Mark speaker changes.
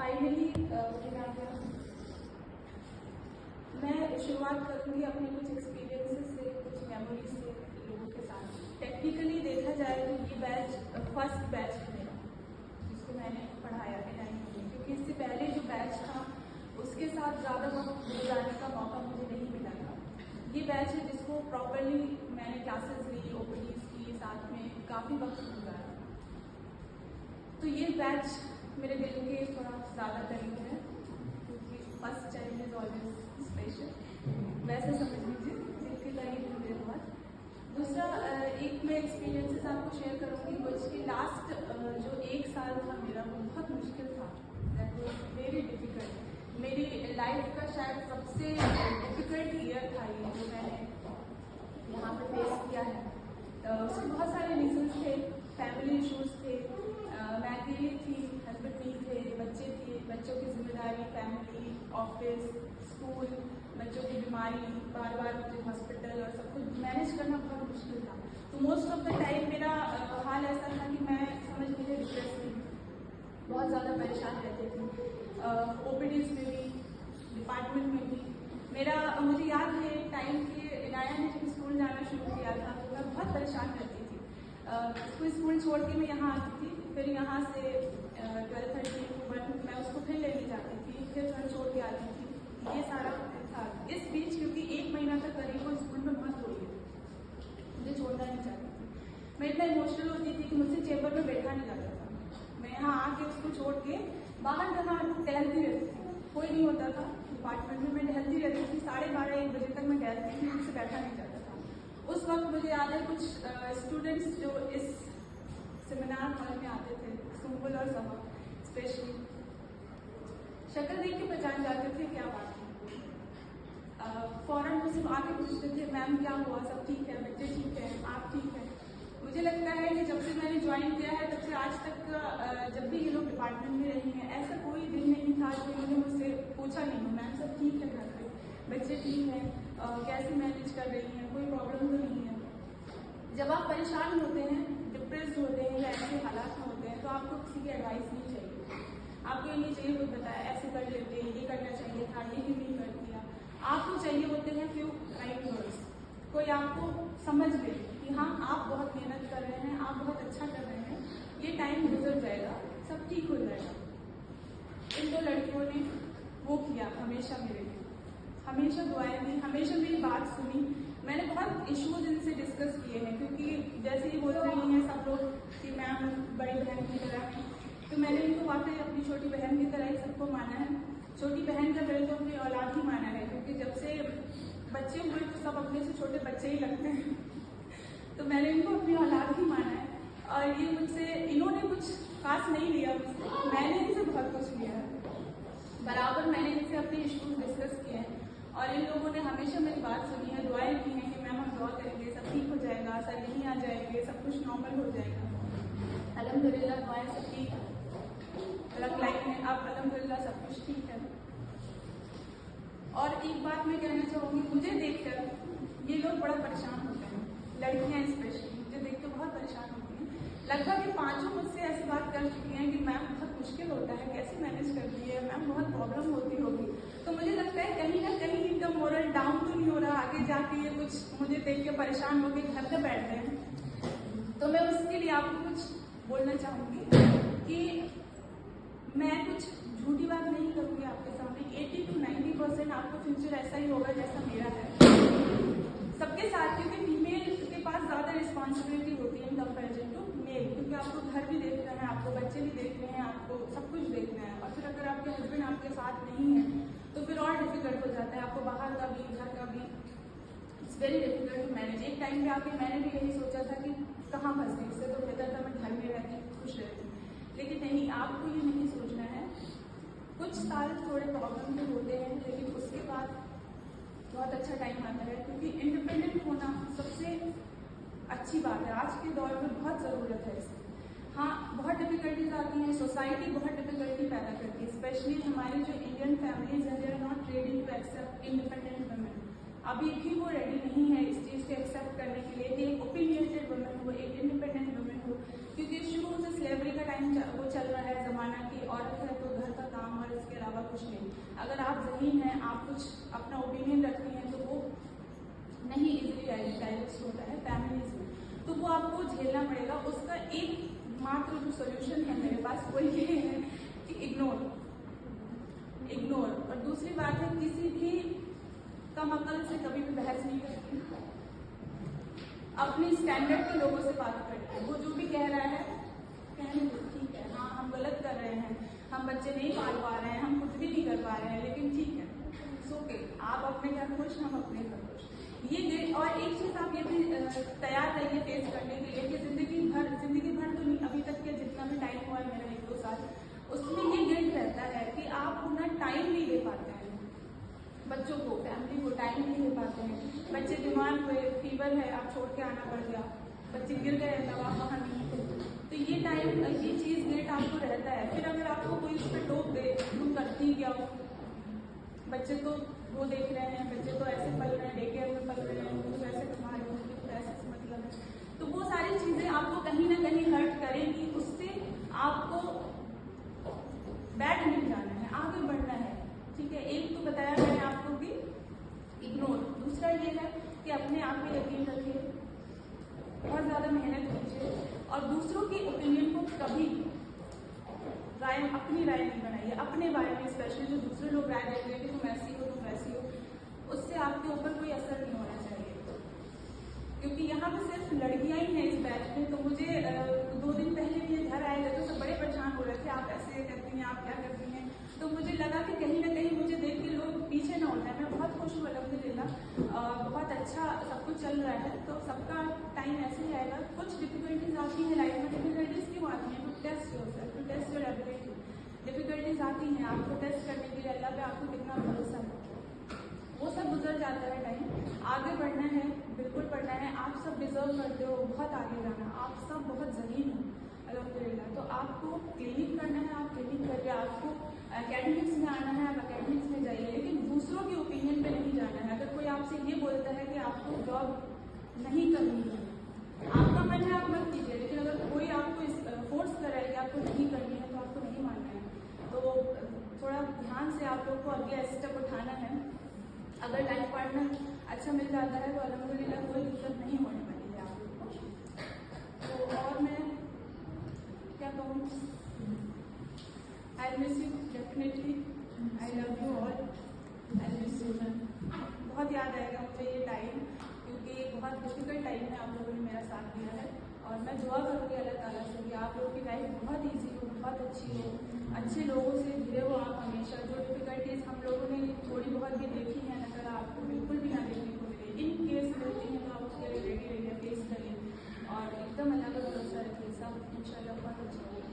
Speaker 1: Finally मैं शुरुआत करूँगी अपने कुछ एक्सपीरियंसेस से, कुछ मेमोरीज से लोगों के साथ। टेक्निकली देखा जाए तो ये बैच फर्स्ट बैच है मेरा जिसको मैंने पढ़ाया है 9th में, क्योंकि इससे पहले जो बैच था उसके साथ ज़्यादा वक्त गुजारने का मौका मुझे नहीं मिला था। ये बैच है जिसको प्रॉपरली मैंने क्लासेस ली, ओपीडीज की, साथ में काफ़ी वक्त गुजारा। तो ये बैच मेरे दिल के थोड़ा ज़्यादा करीब है क्योंकि first child is always special, वैसे समझ लीजिए दिल के करीब है मेरे बहुत। दूसरा एक मैं एक्सपीरियंसेस आपको शेयर करूँगी, बल्कि लास्ट जो 1 साल था मेरा वो बहुत मुश्किल था। That was very difficult. मेरी लाइफ का शायद सबसे डिफ़िकल्ट ईयर था ये जो मैंने यहाँ पर फेस किया है। उसके बहुत सारे रीजंस थे, फैमिली इश्यूज थे, मैं अकेली थी, हस्बैंड नहीं थे, बच्चे थे, बच्चों की जिम्मेदारी, फैमिली, ऑफिस, स्कूल, बच्चों की बीमारी, बार बार मुझे हॉस्पिटल और सब कुछ मैनेज करना बहुत मुश्किल था। तो मोस्ट ऑफ द टाइम मेरा हाल ऐसा था कि मैं समझ लीजिए डिप्रेस थी, बहुत ज़्यादा परेशान रहती थी। ओपीडीज में भी, डिपार्टमेंट में भी मुझे याद है टाइम के इनाया ने जब स्कूल जाना शुरू किया था तो मैं बहुत परेशान रहती थी। स्कूल छोड़ के मैं यहाँ आती थी, फिर यहाँ से 12:30 मैं उसको फिर लेने जाती थी, फिर घर छोड़ के आती थी। ये सारा था इस बीच, क्योंकि 1 महीना तक करीब वो स्कूल में बहुत रोई है, मुझे छोड़ना नहीं चाहती थी। मैं इतना इमोशनल होती थी कि मुझसे चेंबर में बैठा नहीं जाता था। मैं यहाँ आके उसको छोड़ के बाहर जहाँ टहलती रहती थी, कोई नहीं होता था डिपार्टमेंट में, मैं टहलती रहती थी। 12:30-1 बजे तक मैं टहलती थी, मुझसे बैठा नहीं जाता था। उस वक्त मुझे याद है कुछ स्टूडेंट्स जो इस सेमिनार हॉल में आते थे, सुम्बुल और समा स्पेशली, शक्ल देख के पहचान जाते थे क्या बात है। फौरन मुझसे आके पूछते थे मैम क्या हुआ, सब ठीक है, बच्चे ठीक है, आप ठीक है। मुझे लगता है कि जब से मैंने ज्वाइन किया है तब से आज तक जब भी ये लोग डिपार्टमेंट में रही हैं, ऐसा कोई दिन नहीं था जो इन्होंने मुझसे पूछा नहीं हो मैम सब ठीक है घर पे, बच्चे ठीक हैं, कैसे मैनेज कर रही हैं, कोई प्रॉब्लम तो नहीं है। जब आप परेशान होते हैं, डिप्रेस्ड होते हैं या ऐसे हालात में होते हैं तो आपको किसी की एडवाइस नहीं चाहिए। आपको ये नहीं चाहिए कोई बताया ऐसे कर लेते, ये करना चाहिए था, ये क्यों नहीं कर दिया। आपको चाहिए होते हैं फ्यू राइट वर्ड्स, कोई आपको समझ ले कि हाँ आप बहुत मेहनत कर रहे हैं, आप बहुत अच्छा कर रहे हैं, ये टाइम गुजर जाएगा, सब ठीक हो जाएगा। इन 2 लड़कियों ने वो किया हमेशा मेरे लिए, हमेशा दुआएं दी, हमेशा मेरी बात सुनी। मैंने बहुत इश्यूज इनसे डिस्कस किए हैं, क्योंकि जैसे ही बोल रही हैं सब लोग कि मैम बड़ी बहन की तरह है, तो मैंने इनको वाकई अपनी छोटी बहन की तरह ही सबको माना है। छोटी बहन का पहले तो अपनी औलाद ही माना है, क्योंकि जब से बच्चे हुए तो सब अपने से छोटे बच्चे ही लगते हैं तो मैंने इनको अपनी औलाद ही माना है। और ये मुझसे इन्होंने कुछ खास नहीं लिया मुझसे, मैंने इनसे बहुत कुछ लिया है। बराबर मैंने इनसे अपने इश्यूज डिस्कस किए हैं और इन लोगों ने हमेशा मेरी बात सुनी है, दुआएं की हैं कि मैम हम दुआ करेंगे, सब ठीक हो जाएगा, सर यहीं आ जाएंगे, सब कुछ नॉर्मल हो जाएगा। अल्हम्दुलिल्लाह दुआएं सबकी अलग लाइन है, अब अल्हम्दुलिल्लाह सब कुछ ठीक है। और एक बात मैं कहना चाहूँगी, मुझे देखकर ये लोग बड़ा परेशान होते हैं, लड़कियाँ स्पेशली मुझे देख कर बहुत परेशान होती हैं। लगभग ये 5 मुझसे ऐसी बात कर चुकी हैं कि मैम बहुत मुश्किल होता है, कैसे मैनेज करती है मैम, बहुत प्रॉब्लम होती होगी। तो मुझे लगता है कहीं ना कहीं इनका मोरल डाउन तो नहीं हो रहा, आगे जाके ये कुछ मुझे देख के परेशान होकर घर पे बैठ रहे हैं। तो मैं उसके लिए आपको कुछ बोलना चाहूँगी कि मैं कुछ झूठी बात नहीं करूँगी आपके सामने। 80 to 90% आपका फ्यूचर ऐसा ही होगा जैसा मेरा है सबके साथ, क्योंकि फीमेल के पास ज़्यादा रिस्पॉन्सिबिलिटी होती है इन कंपेरिजन टू मेल, क्योंकि आपको घर भी देखना है, आपको बच्चे भी देखने हैं, आपको सब कुछ देखना है। और फिर अगर आपके हस्बैंड आपके साथ नहीं है तो फिर और डिफिकल्ट हो जाता है, आपको बाहर का भी घर का भी, it's very difficult to manage. एक टाइम पे आके मैंने भी यही सोचा था कि कहाँ फंस गई, इससे तो बेहतर था मैं घर में रहती खुश रहती, लेकिन नहीं, आपको ये नहीं सोचना है। कुछ साल थोड़े प्रॉब्लम भी होते हैं, लेकिन उसके बाद बहुत अच्छा टाइम आता है, क्योंकि इंडिपेंडेंट होना सबसे अच्छी बात है। आज के दौर में बहुत ज़रूरत है इसकी। हाँ, बहुत डिफिकल्टीज आती हैं, सोसाइटी बहुत डिफिकल्टी पैदा करती है, स्पेशली हमारी जो इंडियन फैमिलीज हैं, they are not ready to accept independent women. अभी भी वो रेडी नहीं है इस चीज़ को एक्सेप्ट करने के लिए कि एक ओपिनियटेड वुमेन हो, एक इंडिपेंडेंट वुमेन हो, क्योंकि शुरू से स्लेवरी का टाइम वो चल रहा है ज़माना की औरत है तो घर का काम और कुछ नहीं। अगर आप ज़हीन हैं, आप कुछ अपना ओपिनियन रखती हैं तो वो नहीं इजीली डाइजेस्ट होता है फैमिलीज में, तो वो आपको झेलना पड़ेगा। उसका एकमात्र जो सोल्यूशन है मेरे पास वो ये है कि इग्नोर। और दूसरी बात है, किसी भी कम अकल से कभी भी बहस नहीं करती, अपने स्टैंडर्ड के लोगों से बात करते हैं। वो जो भी कह रहा है कहने दो, ठीक है, हाँ हम गलत कर रहे हैं, हम बच्चे नहीं पाल पा रहे हैं, हम कुछ भी नहीं कर पा रहे हैं, लेकिन ठीक है, ओके, आप अपने घर खुश, हम अपने घर खुश। ये और एक चीज़ आप ये भी तैयार रहिए फेस करने के लिए कि जिंदगी भर तो नहीं, अभी तक के जितना भी टाइम हुआ है मेरा 1-2 साल, उसमें ये गिल्ट रहता है कि आप उतना टाइम नहीं दे पाते हैं बच्चों को, फैमिली को टाइम नहीं दे पाते हैं। बच्चे बीमार हुए, फीवर है, आप छोड़ के आना पड़ गया, बच्चे गिर गए तब आप वहाँ नहीं थे, तो ये टाइम, ये चीज़ गिल्ट आपको रहता है। फिर अगर आपको कोई उस पर टोक दे, तुम करती क्या हो, बच्चे तो वो देख रहे हैं, बच्चे तो ऐसे पल रहे हैं, डे केयर में पल रहे हैं, तो ऐसे कमा रहे हैं, तो ऐसे मतलब है, तो वो सारी चीज़ें आपको कहीं ना कहीं हर्ट करेंगी। उससे आपको बैठ नहीं जाना है, आगे बढ़ना है, ठीक है। एक तो बताया मैंने आपको कि इग्नोर, दूसरा ये है कि अपने आप पे यकीन रखिए, बहुत ज़्यादा मेहनत कीजिए, और दूसरों की ओपिनियन को कभी अपनी राय नहीं बनाइए, अपने बारे में स्पेशली जो दूसरे लोग राय देते हैं कि तुम ऐसी हो, तुम वैसी हो, उससे आपके ऊपर कोई असर नहीं होना चाहिए। क्योंकि यहाँ पे सिर्फ लड़कियां ही हैं इस बैच में, तो मुझे 2 दिन पहले भी ये घर आए थे तो सब बड़े परेशान हो रहे थे, आप ऐसे करती हैं, आप क्या करती हैं, तो मुझे लगा कि कहीं ना कहीं मुझे देख के लोग पीछे ना हो जाए। मैं बहुत खुश हूँ अल्हम्दुलिल्लाह, बहुत अच्छा सब कुछ चल रहा है, तो सबका टाइम ऐसे ही आएगा। कुछ डिफिकल्टीज आती हैं लाइफ में, डिफिकल्टीज क्यों आती हैं, to test yourself, to test your ability. Difficulties आती हैं आपको टेस्ट करने के लिए, अल्लाह पे आपको कितना भरोसा है, वो सब गुजर जाता है टाइम, आगे बढ़ना है, बिल्कुल बढ़ना है। आप सब डिजर्व करते हो बहुत आगे जाना, आप सब बहुत ज़मीन हो अल्हम्दुलिल्लाह, तो आपको क्लिनिक करना है, आप क्लिनिक करके, आपको एकेडमिक्स में आना है, आप एकेडमिक्स में जाइए, लेकिन दूसरों के ओपिनियन पे नहीं जाना है। अगर कोई आपसे ये बोलता है कि आपको जॉब नहीं करनी है, आपका मन है आप मत कीजिए, लेकिन अगर कोई आपको फोर्स कर रहा है कि आपको नहीं करनी है तो आपको नहीं मानना है। तो थोड़ा ध्यान से आप लोग को अगले स्टेप उठाना है। अगर लाइफ पार्टनर अच्छा मिल जाता है तो अल्हम्दुलिल्लाह कोई दिक्कत नहीं होने वाली है आप लोग को। तो और मैं क्या कहूँ, I miss you definitely, I love you all, I miss you. बहुत याद आएगा मुझे ये टाइम, क्योंकि बहुत डिफिकल्ट टाइम में आप लोगों ने मेरा साथ दिया है, और मैं दुआ करूँगी अल्लाह ताला से कि आप लोगों की लाइफ बहुत ईजी हो, बहुत अच्छी हो, अच्छे लोगों से जुड़े हो आप हमेशा। जो डिफिकल्टीज हम लोगों ने थोड़ी बहुत भी देखी हैं, अगर आपको बिल्कुल भी ना देखने को मिले, इन केस मिलती हैं तो आप उसके लिए रेडी रहिए, फेस करिए, और एकदम अल्लाह का भरोसा रखिए, सब इंशाल्लाह बहुत अच्छा होगा।